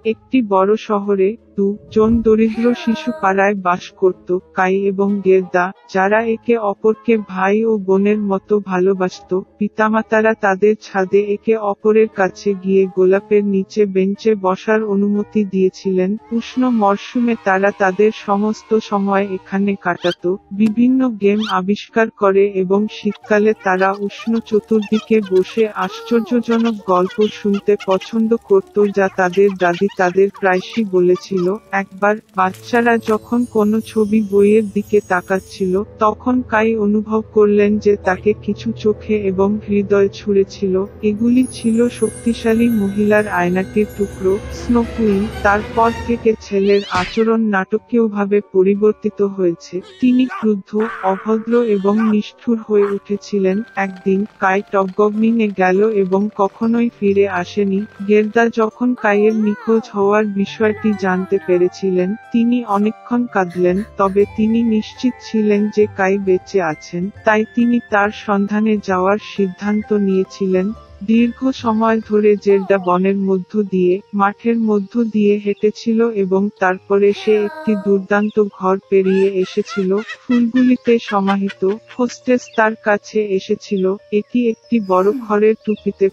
একটি বড় শহরে দুজন দরিদ্র শিশু পাড়ায় বাস করত, কাই এবং গের্দা, যারা একে অপরকে ভাই ও বোনের মতো ভালোবাসত। পিতামাতারা তাদের ছাদে একে অপরের কাছে গিয়ে গোলাপের নিচে বেঞ্চে বসার অনুমতি দিয়েছিলেন। উষ্ণ মরশুমে তারা তাদের সমস্ত সময় এখানে কাটাত, বিভিন্ন গেম আবিষ্কার করে এবং শীতকালে তারা উষ্ণ চতুর্দিকে বসে আশ্চর্যজনক গল্প শুনতে পছন্দ করত যা তাদের দাদি তাদের প্রায়শই বলেছিল। একবার বাচ্চারা যখন কোনো ছবি বইয়ের দিকে তাকাচ্ছিল, তখন কাই অনুভব করলেন যে তাকে কিছু চোখে এবং হৃদয় ছুঁড়েছিল। এগুলি ছিল শক্তিশালী মহিলার আয়নাটির টুকরো, স্নো কুইন। তারপর থেকে ছেলের আচরণ নাটকীয়ভাবে পরিবর্তিত হয়েছে। তিনি ক্রুদ্ধ, অভদ্র এবং নিষ্ঠুর হয়ে উঠেছিলেন। একদিন কাই টগবগনিংয়ে গেল এবং কখনোই ফিরে আসেনি। গের্দা যখন কাইয়ের নিখোঁজ হওয়ার বিষয়টি জানতে পেরেছিলেন, তিনি অনেকক্ষণ কাঁদলেন, তবে তিনি নিশ্চিত ছিলেন যে কাই বেঁচে আছেন, তাই তিনি তার সন্ধানে যাওয়ার সিদ্ধান্ত নিয়েছিলেন। দীর্ঘ সময় ধরে জের্দা বনের মধ্য দিয়ে, মাঠের মধ্য দিয়ে হেঁটেছিল এবং তারপরে সে একটি দুর্দান্ত ঘর পেরিয়ে এসেছিল, ফুলগুলিতে সমাহিত। হোস্টেস তার কাছে এসেছিল। এটি একটি বড় ঘরের টুপিতে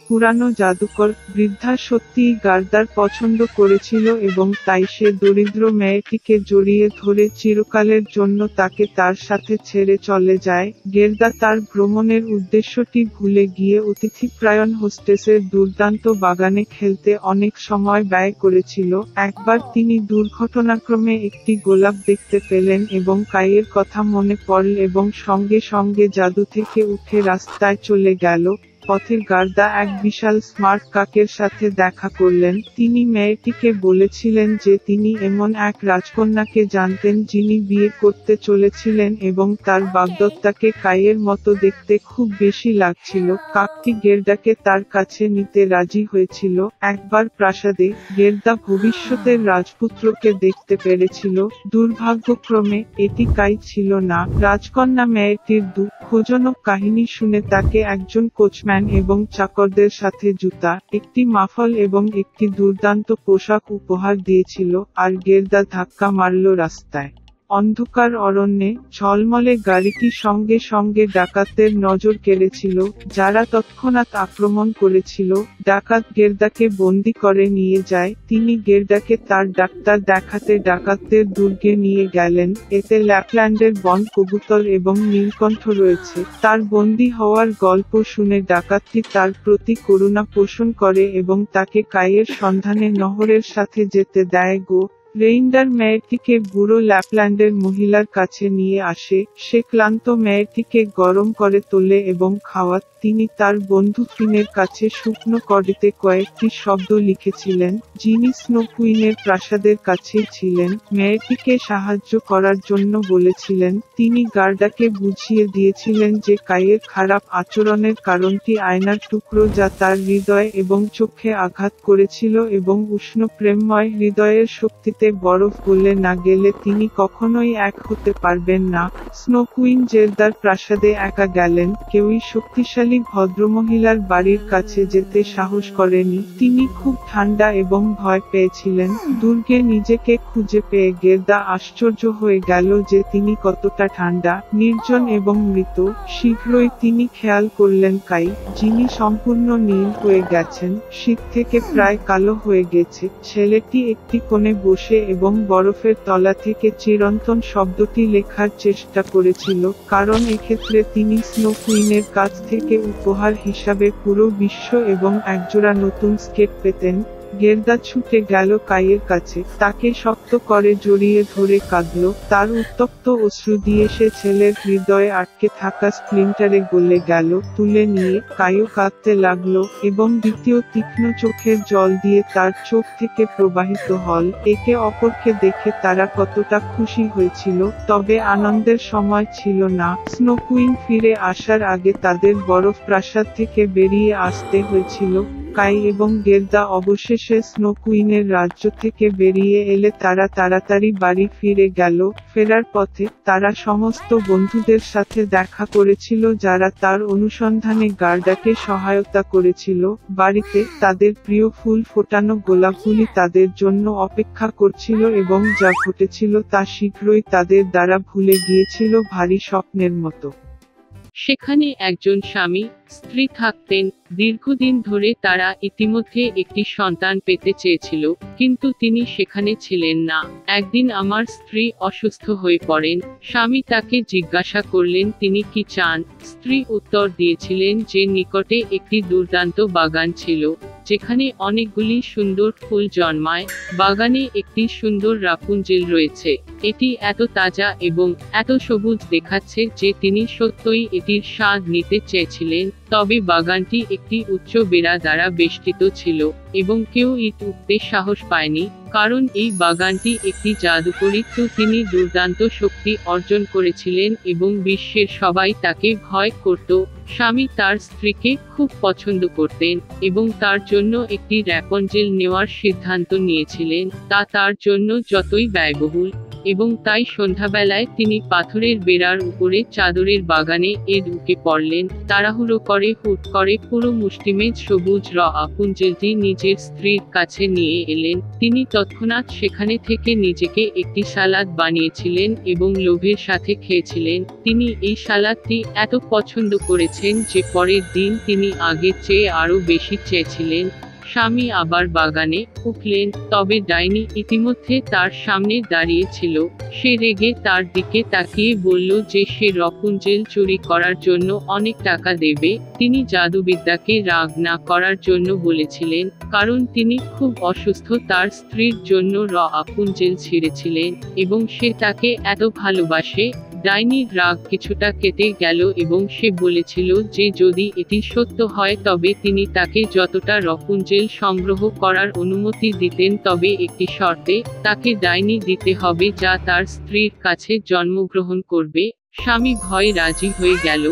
পুরানো জাদুকর বৃদ্ধা সত্যিই গার্দার পছন্দ করেছিল এবং তাই সে দরিদ্র মেয়েটিকে জড়িয়ে ধরে চিরকালের জন্য তাকে তার সাথে ছেড়ে চলে যায়। গের্দা তার ভ্রমণের উদ্দেশ্যটি ভুলে গিয়ে অতিথিপরায়ণ হোস্টেসের দুর্দান্ত বাগানে খেলতে অনেক সময় ব্যয় করেছিল। একবার তিনি দুর্ঘটনাক্রমে একটি গোলাপ দেখতে পেলেন এবং কাইয়ের কথা মনে পড়ল এবং সঙ্গে সঙ্গে জাদু থেকে উঠে রাস্তায় চলে গেল। পথে গার্দা এক বিশাল স্মার্ট কাকের সাথে দেখা করলেন। তিনি মেয়েটিকে বলেছিলেন যে তিনি এমন এক রাজকন্যাকে জানতেন যিনি বিয়ে করতে চলেছিলেন এবং তার বাগদত্তাকে কাইয়ের মতো দেখতে খুব বেশি লাগছিল। কাকটি গের্দাকে তার কাছে নিতে রাজি হয়েছিল। একবার প্রাসাদে, গের্দা ভবিষ্যতের রাজপুত্রকে দেখতে পেরেছিল। দুর্ভাগ্যক্রমে এটি কাই ছিল না। রাজকন্যা মেয়েটির দুঃখজনক কাহিনী শুনে তাকে একজন কোচম্যান এবং চাকরদের সাথে জুতা, একটি মাফল এবং একটি দুর্দান্ত পোশাক উপহার দিয়েছিল, আর গের্দা ধাক্কা মারল রাস্তায়। অন্ধকার অরণ্যে, ঝলমলে গাড়িটি সঙ্গে সঙ্গে ডাকাতদের নজর কেড়েছিল, যারা তৎক্ষণাৎ আক্রমণ করেছিল। ডাকাত গের্দাকে বন্দী করে নিয়ে যায়। তিনি গের্দাকে তার ডাক্তার দেখাতে ডাকাতদের দুর্গে নিয়ে গেলেন। এতে ল্যাপল্যান্ডের বন কবুতর এবং নীলকণ্ঠ রয়েছে। তার বন্দী হওয়ার গল্প শুনে ডাকাতটি তার প্রতি করুণা পোষণ করে এবং তাকে কাইয়ের সন্ধানে নহরের সাথে যেতে দেয়। রেইন্ডার মেয়েটিকে বুড়ো ল্যাপল্যান্ডের মহিলার কাছে নিয়ে আসে। সে ক্লান্ত মেয়েটিকে গরম করে তোলে এবং খাওয়াত। তিনি তার বন্ধু ফিনের কাছে শুকনো কডিতে কয়েকটি শব্দ লিখেছিলেন, যিনি স্নো কুইনের প্রাসাদের কাছেই ছিলেন। মেয়েটিকে সাহায্য করার জন্য বলেছিলেন। তিনি গার্দাকে বুঝিয়ে দিয়েছিলেন যে কাইয়ের খারাপ আচরণের কারণটি আয়নার টুকরো যা তার হৃদয় এবং চোখে আঘাত করেছিল এবং উষ্ণ প্রেমময় হৃদয়ের শক্তিতে বরফ গলে না গেলে তিনি কখনোই এক হতে পারবেন না। স্নো কুইন জের্দার প্রাসাদে একা গেলেন। কেউই শক্তিশালী ভদ্রমহিলার বাড়ির কাছে যেতে সাহস করেনি। তিনি খুব ঠান্ডা এবং ভয় পেয়েছিলেন। দুর্গে নিজেকে খুঁজে পেয়ে গের্দা আশ্চর্য হয়ে গেল যে তিনি কতটা ঠান্ডা, নির্জন এবং মৃত। শীঘ্রই তিনি খেয়াল করলেন কাই, যিনি সম্পূর্ণ নীল হয়ে গেছেন, শীত থেকে প্রায় কালো হয়ে গেছে। ছেলেটি একটি কোণে বসে এবং বরফের তলা থেকে চিরন্তন শব্দটি লেখার চেষ্টা করেছিল, কারণ এক্ষেত্রে তিনি স্নো কুইনের কাছ থেকে উপহার হিসাবে পুরো বিশ্ব এবং একজোড়া নতুন স্কেট পেতেন। গের্দা ছুটে গেল কাইয়ের কাছে, তাকে শক্ত করে জড়িয়ে ধরে কাঁদল। তার উত্তপ্ত অশ্রু দিয়ে সে ছেলের হৃদয়ে আটকে থাকা স্প্লিন্টারে গলে গেল। তুলে নিয়ে কাইও কাঁদতে লাগলো এবং দ্বিতীয় তীক্ষ্ণ চোখের জল দিয়ে তার চোখ থেকে প্রবাহিত হল। একে অপরকে দেখে তারা কতটা খুশি হয়েছিল, তবে আনন্দের সময় ছিল না। স্নো কুইন ফিরে আসার আগে তাদের বরফ প্রাসাদ থেকে বেরিয়ে আসতে হয়েছিল। কাই এবং গের্দা অবশেষে স্নো কুইনের রাজ্য থেকে বেরিয়ে এলে তারা তাড়াতাড়ি বাড়ি ফিরে গেল। ফেরার পথে তারা সমস্ত বন্ধুদের সাথে দেখা করেছিল যারা তার অনুসন্ধানে গার্ডাকে সহায়তা করেছিল। বাড়িতে তাদের প্রিয় ফুল ফোটানো গোলাপগুলি তাদের জন্য অপেক্ষা করছিল এবং যা ঘটেছিল তা শীঘ্রই তাদের দ্বারা ভুলে গিয়েছিল ভারী স্বপ্নের মতো। সেখানে একজন স্বামী স্ত্রী থাকতেন। দীর্ঘদিন ধরে তারা ইতিমধ্যে একটি সন্তান পেতে চেয়েছিল, কিন্তু তিনি সেখানে ছিলেন না। একদিন আমার স্ত্রী অসুস্থ হয়ে পড়েন। স্বামী তাকে জিজ্ঞাসা করলেন তিনি কি চান। স্ত্রী উত্তর দিয়েছিলেন যে নিকটে একটি দুর্দান্ত বাগান ছিল, যেখানে অনেকগুলি সুন্দর ফুল জন্মায়। বাগানে একটি সুন্দর রাপুঞ্জেল রয়েছে। এটি এত তাজা এবং এত সবুজ দেখাচ্ছে যে তিনি সত্যই এটির স্বাদ নিতে চেয়েছিলেন। তবে বাগানটি একটি উচ্চ বেড়া দ্বারা বেষ্টিত ছিল এবং কেউ ইট উঠতে সাহস পায়নি, কারণ এই বাগানটি একটি জাদুকরী। তো তিনি দুর্দান্ত শক্তি অর্জন করেছিলেন এবং বিশ্বের সবাই তাকে ভয় করত। স্বামী তার স্ত্রীকে খুব পছন্দ করতেন এবং তার জন্য একটি র্যাপঞ্জেল নেওয়ার সিদ্ধান্ত নিয়েছিলেন। তা তার জন্য যতই ব্যয়বহুল, এবং তাই সন্ধ্যাবেলায় তিনি পাথরের বেড়ার উপরে চাদরের বাগানে ঢুকে পড়লেন। তাড়াহুড়ো করে হুট করে পুরো মুষ্টিমেজ সবুজ রাপুঞ্জেলটি নিজের স্ত্রীর কাছে নিয়ে এলেন। তিনি তৎক্ষণাৎ সেখানে থেকে নিজেকে একটি সালাদ বানিয়েছিলেন এবং লোভের সাথে খেয়েছিলেন। তিনি এই সালাদটি এত পছন্দ করেছেন যে পরের দিন তিনি আগের চেয়ে আরও বেশি চেয়েছিলেন। স্বামী আবার বাগানে উঠলেন, তবে ডাইনি ইতিমধ্যে তার সামনে দাঁড়িয়ে ছিল। সে রেগে তার দিকে তাকিয়ে বলল যে সে রাপুঞ্জেল চুরি করার জন্য অনেক টাকা দেবে। তিনি জাদুবিদ্যাকে রাগ না করার জন্য বলেছিলেন, কারণ তিনি খুব অসুস্থ। তার স্ত্রীর জন্য রাপুঞ্জেল ছিঁড়েছিলেন এবং সে তাকে এত ভালোবাসে। ডাইনির রাগ কিছুটা কেটে গেল এবং সে বলেছিল যে যদি এটি সত্য হয় তবে তিনি তাকে যতটা রাপুঞ্জেল সংগ্রহ করার অনুমতি দিতেন, তবে একটি শর্তে তাকে ডাইনি দিতে হবে যা তার স্ত্রীর কাছে জন্মগ্রহণ করবে। স্বামী ভয়ে রাজি হয়ে গেল।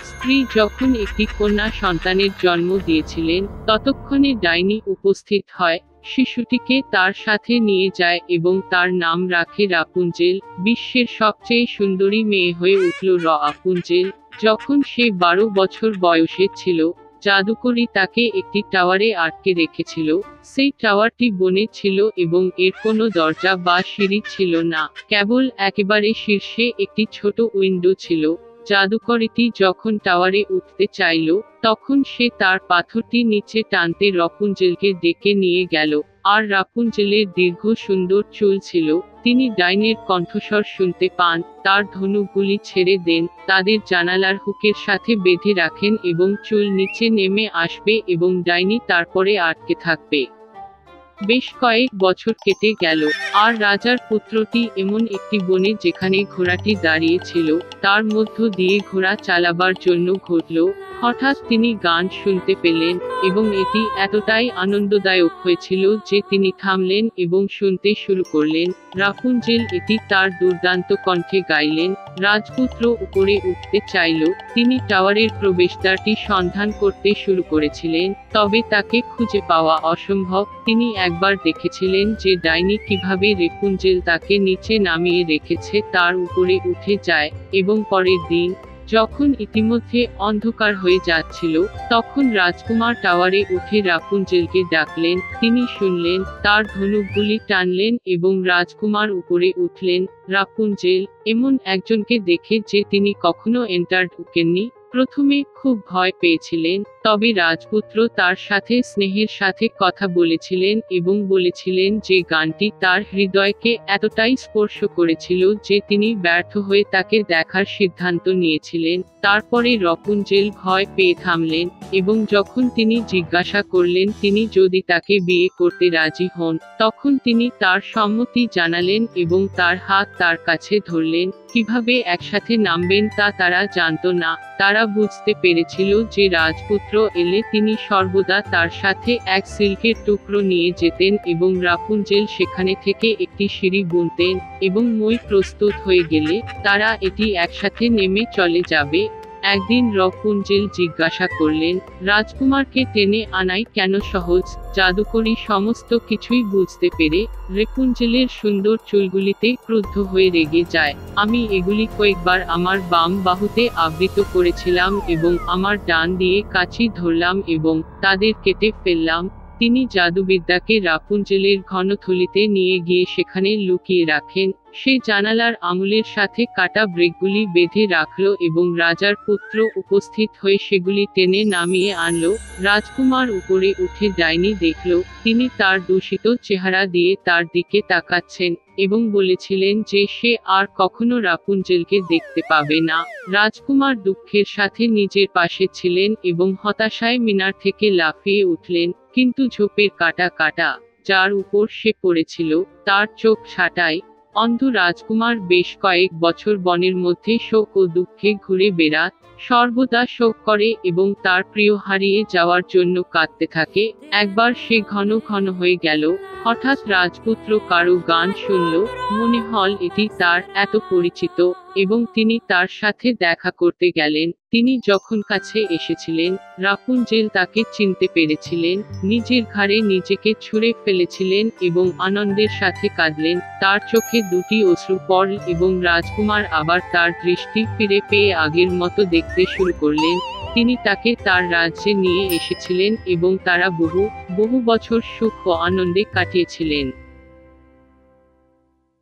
স্ত্রী যখন একটি কন্যা সন্তানের জন্ম দিয়েছিলেন, ততক্ষণে ডাইনি উপস্থিত হয়, শিশুটিকে তার সাথে নিয়ে যায় এবং তার নাম রাখে রাপুঞ্জেল। বিশ্বের সবচেয়ে সুন্দরী মেয়ে হয়ে উঠল রাপুঞ্জেল। যখন সে 12 বছর বয়সে ছিল, জাদুকরী তাকে একটি টাওয়ারে আটকে রেখেছিল। সেই টাওয়ারটি বনে ছিল এবং এর কোনো দরজা বা সিঁড়ি ছিল না, কেবল একেবারে শীর্ষে একটি ছোট উইন্ডো ছিল। জাদুকরীটি যখন টাওয়ারে উঠতে চাইল, তখন সে তার পাথরটি নিচে টানতে রাপুঞ্জেলকে ডেকে নিয়ে গেল। আর রাপুঞ্জেলের দীর্ঘ সুন্দর চুল ছিল। তিনি ডাইনের কণ্ঠস্বর শুনতে পান। তার ধনুকগুলি ছেড়ে দেন, তাদের জানালার হুকের সাথে বেঁধে রাখেন এবং চুল নিচে নেমে আসবে এবং ডাইনি তারপরে আটকে থাকবে। বেশ কয়েক বছর কেটে গেল, আর রাজার পুত্রটি এমন একটি বনে যেখানে ঘোড়াটি দাঁড়িয়ে ছিল, তার মধ্য দিয়ে ঘোড়া চালাবার জন্য ঘটল। হঠাৎ তিনি গান শুনতে পেলেন এবং এটি এতটাই আনন্দদায়ক হয়েছিল যে তিনি থামলেন এবং শুনতে শুরু করলেন। রাপুঞ্জেল এটি তার দুর্দান্ত কণ্ঠে গাইলেন। রাজপুত্র উপরে উঠতে চাইল। তিনি টাওয়ারের প্রবেশদ্বারটি সন্ধান করতে শুরু করেছিলেন, তবে তাকে খুঁজে পাওয়া অসম্ভব। তিনি একবার দেখেছিলেন যে ডাইনি কিভাবে রাপুঞ্জেল তাকে নিচে নামিয়ে রেখেছে তার উপরে উঠে যায়, এবং পরের দিন যখন ইতিমধ্যে অন্ধকার হয়ে যাচ্ছিল, তখন রাজকুমার টাওয়ারে উঠে রাপুঞ্জেলকে ডাকলেন। তিনি শুনলেন, তার ধনুকগুলি টানলেন এবং রাজকুমার উপরে উঠলেন। রাপুঞ্জেল এমন একজনকে দেখে যে তিনি কখনো ঢুকেননি, প্রথমে খুব ভয় পেয়েছিলেন, তবে রাজপুত্র তার সাথে স্নেহের সাথে কথা বলেছিলেন এবং বলেছিলেন যে গানটি তার হৃদয়কে এতটাই স্পর্শ করেছিল যে তিনি ব্যর্থ হয়ে তাকে দেখার সিদ্ধান্ত নিয়েছিলেন। তারপরে রাপুঞ্জেল ভয় পেয়ে থামলেন এবং যখন তিনি জিজ্ঞাসা করলেন তিনি যদি তাকে বিয়ে করতে রাজি হন, তখন তিনি তার সম্মতি জানালেন এবং তার হাত তার কাছে ধরলেন। কিভাবে একসাথে নামবেন তা তারা জানত না। তারা বুঝতে পেরেছিল যে রাজপুত্র এলে তিনি সর্বদা তার সাথে এক সিল্কের টুকরো নিয়ে যেতেন এবং রাপুঞ্জেল সেখানে থেকে একটি সিঁড়ি বুনতেন এবং মই প্রস্তুত হয়ে গেলে তারা এটি একসাথে নেমে চলে যাবে। একদিন রাপুনজেল জিজ্ঞাসা করলেন, রাজকুমারকে টেনে আনাই কেন সহজ? জাদুকরী সমস্ত কিছুই বুঝতে পেরে রেপুনজেলের সুন্দর চুলগুলিতে ক্রুদ্ধ হয়ে রেগে যায়। আমি এগুলি কয়েকবার আমার বাম বাহুতে আবৃত করেছিলাম এবং আমার ডান দিয়ে কাঁচি ধরলাম এবং তাদের কেটে ফেললাম। তিনি জাদুবিদ্যাকে রাপুনজেলের ঘনথলিতে নিয়ে গিয়ে সেখানে লুকিয়ে রাখেন। সে জানালার আঙুলের সাথে কাটা ব্রেকগুলি বেঁধে রাখল এবং রাজার পুত্র উপস্থিত হয়ে সেগুলি টেনে নামিয়ে আনল। রাজকুমার উপরে উঠে ডাইনি দেখল, তিনি তার দূষিত চেহারা দিয়ে তার দিকে তাকাচ্ছেন এবং বলেছিলেন যে সে আর কখনো রাপুনজেলকে দেখতে পাবে না। রাজকুমার দুঃখের সাথে নিজের পাশে ছিলেন এবং হতাশায় মিনার থেকে লাফিয়ে উঠলেন, কিন্তু ঝোপের কাটা যার উপর সে পড়েছিল তার চোখ ছাটায়। অন্ধ রাজকুমার বেশ কয়েক বছর বনের মধ্যে শোক ও দুঃখে ঘুরে বেড়াত, সর্বদা শোক করে এবং তার প্রিয় হারিয়ে যাওয়ার জন্য কাঁদতে থাকে। একবার সে ঘন ঘন হয়ে গেল। হঠাৎ রাজপুত্র কারো গান শুনল, মনে হল এটি তার এত পরিচিত, এবং তিনি তার সাথে দেখা করতে গেলেন। তিনি যখন কাছে এসেছিলেন, রাপুনজেল তাকে চিনতে পেরেছিলেন, নিজের ঘাড়ে নিজেকে ছুঁড়ে ফেলেছিলেন এবং আনন্দের সাথে কাঁদলেন। তার চোখে দুটি অশ্রু পড়ল এবং রাজকুমার আবার তার দৃষ্টি ফিরে পেয়ে আগের মতো দেখতে শুরু করলেন। তিনি তাকে তার রাজ্যে নিয়ে এসেছিলেন এবং তারা বহু বছর সুখ ও আনন্দে কাটিয়েছিলেন।